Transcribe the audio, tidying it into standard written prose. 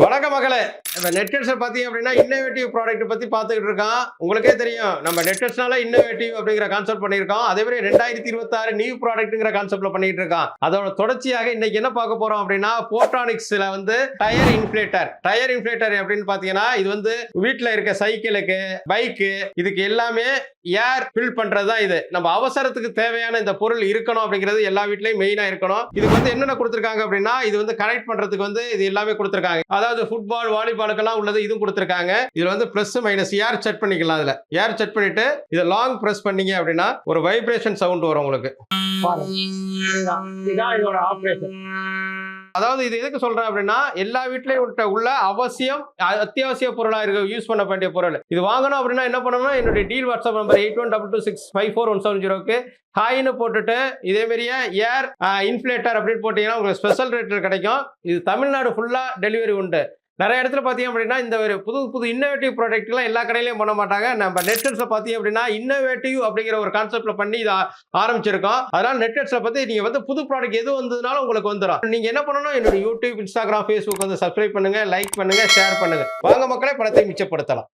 வணக்கம் மகளே. இப்ப நெட்கட்ஸ் பாத்தீங்க அப்படின்னா இன்னோவேட்டிவ் ப்ராடக்ட் பத்தி பாத்துக்கிட்டு இருக்கோம். உங்களுக்கே தெரியும் நம்ம நெட்கட்ஸ்னால இன்னோவேட்டிவ் அப்படிங்கிற கான்செப்ட் பண்ணியிருக்கோம். அதே மாதிரி 2026 நியூ ப்ராடக்ட்ங்கிற கான்செப்ட்ல பண்ணிட்டு இருக்கோம். அதோட தொடர்ச்சியாக இன்னைக்கு என்ன பார்க்க போறோம் அப்படின்னா போர்ட்ரானிக்ஸ்ல வந்து டயர் இன்ஃபிளேட்டர் அப்படின்னு பாத்தீங்கன்னா இது வந்து வீட்டுல இருக்க சைக்கிளுக்கு பைக்கு இதுக்கு எல்லாமே ஏர் ஃபில் பண்றதுதான் இது. நம்ம அவசரத்துக்கு தேவையான இந்த பொருள் இருக்கணும் அப்படிங்கிறது எல்லா வீட்லயும் மெயினா இருக்கணும். இதுக்கு வந்து என்னென்ன கொடுத்திருக்காங்க அப்படின்னா இது வந்து கனெக்ட் பண்றதுக்கு வந்து இது எல்லாமே கொடுத்திருக்காங்க. அதாவது ஃபுட்பால் வாலிபாலுக்கெல்லாம் உள்ளது இதுவும் கொடுத்திருக்காங்க. இதுல வந்து பிளஸ் மைனஸ் ஏர் செட் பண்ணிக்கலாம். அதுல ஏர் செட் பண்ணிட்டு இதை லாங் பிரஸ் பண்ணீங்க அப்படின்னா ஒரு வைப்ரேஷன் சவுண்ட் வரும் உங்களுக்கு. இதோட ஆபரேஷன். அதாவது இது எதுக்கு சொல்றேன் அப்படின்னா எல்லா வீட்லயும் உள்ள அத்தியாவசிய பொருளா இருக்கு, யூஸ் பண்ண வேண்டிய பொருள். இது வாங்கணும் அப்படின்னா என்ன பண்ணணும், என்னுடைய டீல் வாட்ஸ்அப் நம்பர் 8122654170 ஹாய்னு போட்டுட்டு இதே மாதிரியே ஏர் இன்ஃபிளேட்டர் அப்படின்னு போட்டீங்கன்னா உங்களுக்கு ஸ்பெஷல் ரேட்ல கிடைக்கும். இது தமிழ்நாடு ஃபுல்லா டெலிவரி உண்டு. நிறைய இடத்துல பார்த்தீங்க அப்படின்னா இந்த ஒரு புது இன்னோவேட்டிவ் ப்ராடக்ட்லாம் எல்லா கடையிலையும் பண்ண மாட்டாங்க. நம்ம நெட்கட்ஸில் பார்த்தீங்க அப்படின்னா இன்னோவேட்டிவ் அப்படிங்கிற ஒரு கான்செப்ட்ல பண்ணி இதை ஆரம்பிச்சிருக்கோம். அதனால நெட்கட்ஸில் பற்றி நீங்கள் வந்து புது ப்ராடக்ட் எது வந்ததுனாலும் உங்களுக்கு வந்துடும். நீங்கள் என்ன பண்ணணும், என்னோட யூடியூப், இன்ஸ்டாகிராம், ஃபேஸ்புக் வந்து சப்ஸ்கிரைப் பண்ணுங்க, லைக் பண்ணுங்க, ஷேர் பண்ணுங்க. வாங்க மக்களே, பணத்தை மிச்சப்படுத்தலாம்.